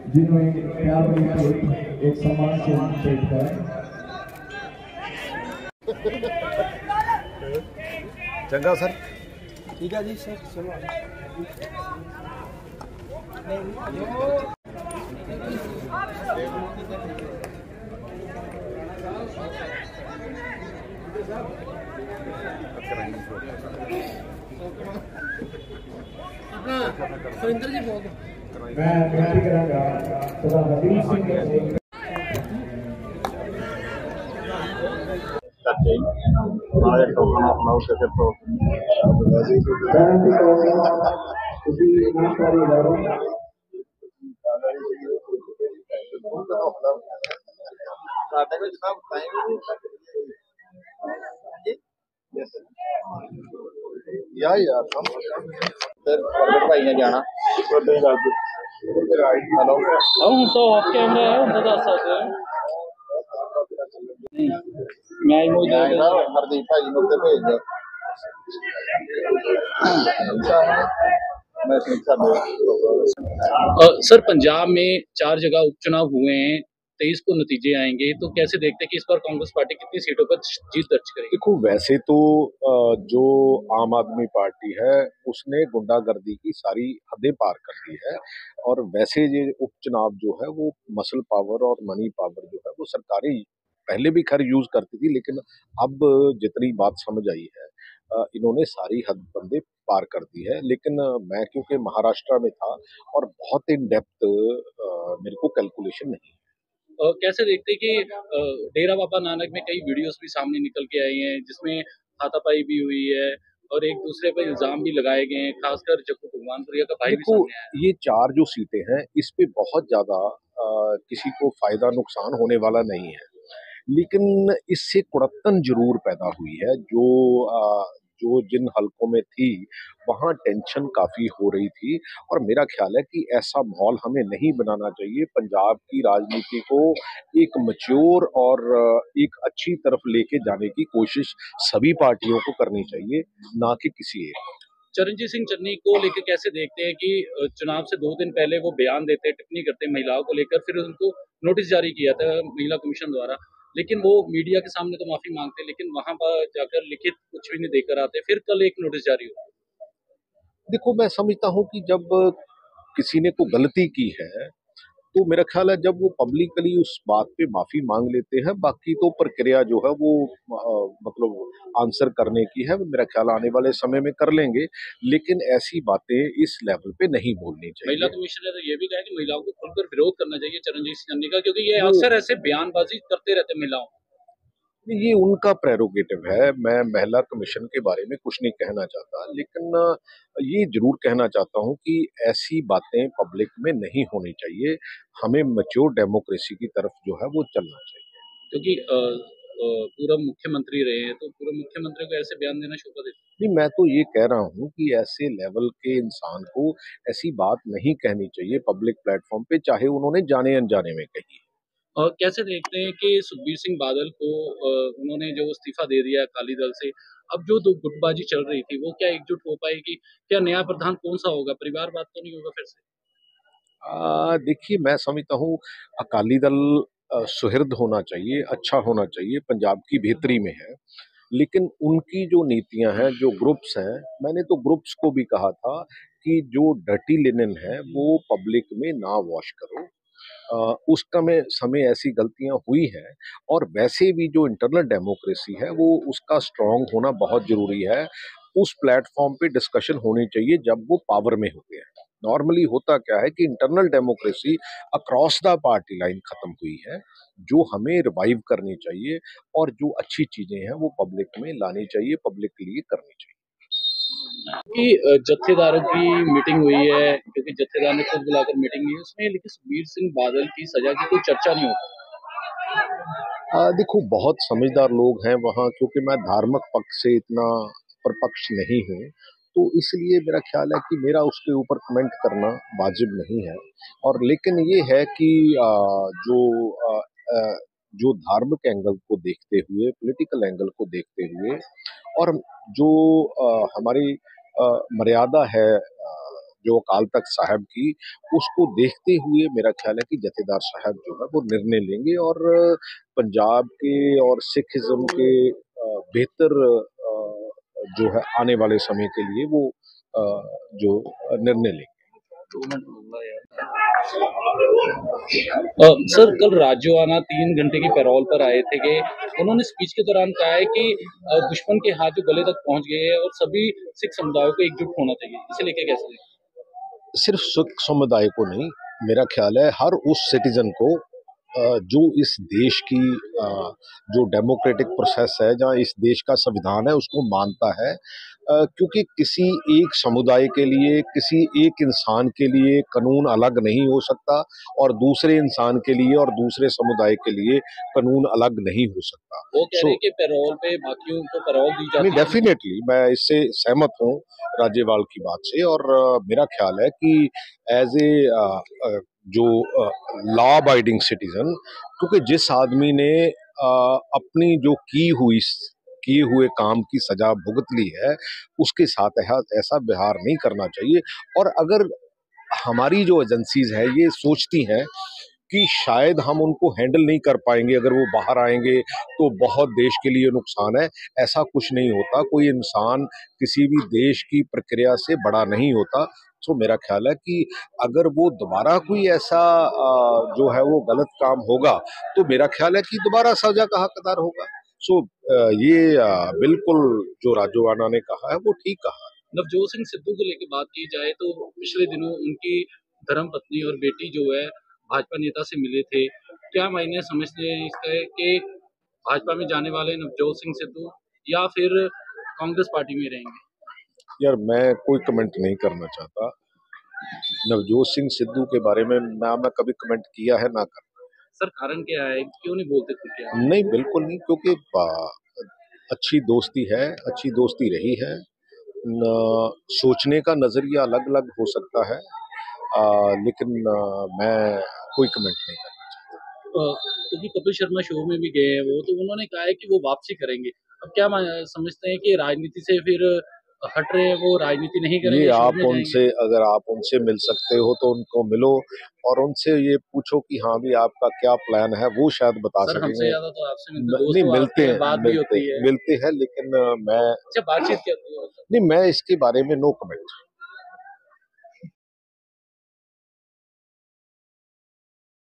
जिन्होंने प्यार एक सम्मान से भेंट कर चंगा सर। ठीक है जी सर, चलो सुरेंद्र जी बहुत मैं बेनती करांगा सदा हबीब सिंह भाई ने जाना हम तो ऑफ कैमरा है, उनको दस सकते हैं। मैं ही मौजूद हरदीप भाई को भेज दो। सर, पंजाब में 4 जगह उपचुनाव हुए हैं, 23 को नतीजे आएंगे, तो कैसे देखते हैं कि इस बार कांग्रेस पार्टी कितनी सीटों पर जीत दर्ज करेगी? देखो, वैसे तो जो आम आदमी पार्टी है उसने गुंडागर्दी की सारी हदें पार कर दी है, और वैसे ये उपचुनाव जो है वो मसल पावर और मनी पावर जो है वो सरकारी पहले भी खैर यूज करती थी, लेकिन अब जितनी बात समझ आई है इन्होंने सारी हद बंदे पार कर दी है। लेकिन मैं क्योंकि महाराष्ट्र में था और बहुत इन डेप्थ मेरे को कैलकुलेशन नहीं है। कैसे देखते हैं कि डेरा बाबा नानक में कई वीडियोस भी सामने निकल के आई हैं जिसमें हाथापाई भी हुई है और एक दूसरे पर इल्जाम भी लगाए गए हैं, खासकर जग्गू भगवानपुरिया का भाई भी देखो, सामने आया है। ये 4 जो सीटें हैं इस पे बहुत ज्यादा किसी को फायदा नुकसान होने वाला नहीं है, लेकिन इससे कुड़त्तन जरूर पैदा हुई है। जो जिन हलकों में थी वहां टेंशन काफी हो रही थी, और मेरा ख्याल है कि ऐसा माहौल हमें नहीं बनाना चाहिए। पंजाब की राजनीति को एक मैच्योर और एक अच्छी तरफ लेके जाने की कोशिश सभी पार्टियों को करनी चाहिए, ना कि किसी एक। चरणजीत सिंह चन्नी को लेकर कैसे देखते हैं कि चुनाव से 2 दिन पहले वो बयान देते, टिप्पणी करते महिलाओं को लेकर, फिर उनको नोटिस जारी किया था महिला कमीशन द्वारा, लेकिन वो मीडिया के सामने तो माफी मांगते, लेकिन वहां पर जाकर लिखित कुछ भी नहीं देकर आते, फिर कल एक नोटिस जारी हुआ। देखो, मैं समझता हूँ कि जब किसी ने कोई गलती की है तो मेरा ख्याल है जब वो पब्लिकली उस बात पे माफी मांग लेते हैं, बाकी तो प्रक्रिया जो है वो मतलब आंसर करने की है, मेरा ख्याल आने वाले समय में कर लेंगे, लेकिन ऐसी बातें इस लेवल पे नहीं बोलनी चाहिए। महिला कमीशन ने तो ये भी कहा कि महिलाओं को खुलकर विरोध करना चाहिए चरणजीत सिंह चन्नी का, क्योंकि ये अक्सर ऐसे बयानबाजी करते रहते महिलाओं। ये उनका प्रेरोगेटिव है, मैं महिला कमीशन के बारे में कुछ नहीं कहना चाहता, लेकिन ये जरूर कहना चाहता हूँ कि ऐसी बातें पब्लिक में नहीं होनी चाहिए। हमें मैच्योर डेमोक्रेसी की तरफ जो है वो चलना चाहिए। क्योंकि पूर्व मुख्यमंत्री रहे हैं, तो पूर्व मुख्यमंत्री को ऐसे बयान देना शोभा देता नहीं, मैं तो ये कह रहा हूँ कि ऐसे लेवल के इंसान को ऐसी बात नहीं कहनी चाहिए पब्लिक प्लेटफॉर्म पे, चाहे उन्होंने जाने अनजाने में कही। और कैसे देखते हैं कि सुखबीर सिंह बादल को उन्होंने जो इस्तीफा दे दिया अकाली दल से, अब जो 2 गुटबाजी चल रही थी वो क्या एकजुट हो पाएगी? क्या नया प्रधान कौन सा होगा? परिवारवाद तो नहीं होगा फिर से? देखिए, मैं समझता हूँ अकाली दल सुहृद होना चाहिए, अच्छा होना चाहिए, पंजाब की बेहतरी में है, लेकिन उनकी जो नीतियां हैं, जो ग्रुप्स हैं, मैंने तो ग्रुप्स को भी कहा था कि जो डर्टी लिनन है वो पब्लिक में ना वॉश करो। उसका में समय ऐसी गलतियां हुई हैं, और वैसे भी जो इंटरनल डेमोक्रेसी है वो उसका स्ट्रांग होना बहुत जरूरी है। उस प्लेटफॉर्म पे डिस्कशन होनी चाहिए जब वो पावर में होते हैं। नॉर्मली होता क्या है कि internal democracy across the party line खत्म हुई है, जो हमें रिवाइव करनी चाहिए, और जो अच्छी चीजें हैं वो पब्लिक में लानी चाहिए, पब्लिक के लिए करनी चाहिए। कि जत्थेदारों की मीटिंग हुई है, क्योंकि जत्थेदार ने खुद बुलाकर मीटिंग की, उसमें लेकिन सुखबीर सिंह बादल की सजा की कोई चर्चा नहीं होती। देखो बहुत समझदार लोग हैं वहाँ, क्योंकि मैं धार्मिक पक्ष से इतना परपक्ष नहीं हूँ, तो इसलिए मेरा ख्याल है कि मेरा उसके ऊपर कमेंट करना वाजिब नहीं है। और लेकिन ये है कि जो अ, अ, जो धार्मिक एंगल को देखते हुए, पॉलिटिकल एंगल को देखते हुए, और जो हमारी मर्यादा है जो अकाल तख्त साहब की, उसको देखते हुए मेरा ख्याल है कि जथेदार साहब जो है वो निर्णय लेंगे, और पंजाब के और सिखिज्म के बेहतर जो है आने वाले समय के लिए वो अ, जो निर्णय लेंगे। सर कल राजोआना 3 घंटे की पैरोल पर आए थे कि उन्होंने स्पीच के दौरान कहा है कि दुश्मन के हाथ जो गले तक पहुंच गए हैं और सभी सिख समुदायों को एकजुट होना चाहिए, इसे लेके कैसे देखते सिर्फ सिख समुदाय को नहीं, मेरा ख्याल है हर उस सिटीजन को जो इस देश की जो डेमोक्रेटिक प्रोसेस है, जहाँ इस देश का संविधान है उसको मानता है, क्योंकि किसी एक समुदाय के लिए, किसी एक इंसान के लिए कानून अलग नहीं हो सकता, और दूसरे इंसान के लिए और दूसरे समुदाय के लिए कानून अलग नहीं हो सकता। वो कह रहे सो हैं कि पैरोल पे बाकियों को पैरोल दी नहीं, जाती है। डेफिनेटली मैं इससे सहमत हूँ राज्यपाल की बात से, और मेरा ख्याल है कि एज ए जो लॉ अबाइडिंग सिटीजन, क्योंकि जिस आदमी ने अपनी जो किए हुए काम की सजा भुगत ली है, उसके साथ ऐसा व्यवहार नहीं करना चाहिए। और अगर हमारी जो एजेंसीज है ये सोचती हैं कि शायद हम उनको हैंडल नहीं कर पाएंगे, अगर वो बाहर आएंगे तो बहुत देश के लिए नुकसान है, ऐसा कुछ नहीं होता। कोई इंसान किसी भी देश की प्रक्रिया से बड़ा नहीं होता। तो मेरा ख्याल है कि अगर वो दोबारा कोई ऐसा जो है वो गलत काम होगा, तो मेरा ख्याल है कि दोबारा सजा का हकदार होगा। सो ये बिल्कुल जो राजोआना ने कहा है वो ठीक कहा। नवजोत सिंह सिद्धू को लेकर बात की जाए तो पिछले दिनों उनकी धर्म पत्नी और बेटी जो है भाजपा नेता से मिले थे। क्या मायने समझते हैं इसका है कि भाजपा में जाने वाले नवजोत सिंह सिद्धू या फिर कांग्रेस पार्टी में रहेंगे? यार मैं कोई कमेंट नहीं करना चाहता नवजोत सिंह सिद्धू के बारे में, ना मैं कभी कमेंट किया है ना कर। सर कारण क्या है, क्यों नहीं बोलते खुल के आप? नहीं, बिल्कुल नहीं, क्योंकि अच्छी दोस्ती है, अच्छी दोस्ती रही है। सोचने का नजरिया अलग अलग हो सकता है, लेकिन मैं कोई कमेंट नहीं करता। क्योंकि कपिल शर्मा शो में भी गए हैं वो, तो उन्होंने कहा है कि वो वापसी करेंगे। अब क्या समझते हैं कि राजनीति से फिर हट रहे हैं, वो राजनीति नहीं ये करेंगे, शो आप में जाएंगे? उनसे, अगर आप उनसे मिल सकते हो तो उनको मिलो, और उनसे ये पूछो कि हाँ भी आपका क्या प्लान है, वो शायद बता सर हमसे सकेंगे। ज्यादा तो आपसे मिलते, दोस्त नहीं, तो मिलते आपके हैं, हैं, बात भी मिलते होती है। मिलते हैं, लेकिन मैं अच्छा, बातचीत क्या होती है? नहीं, मैं इसके बारे में नो कमेंट।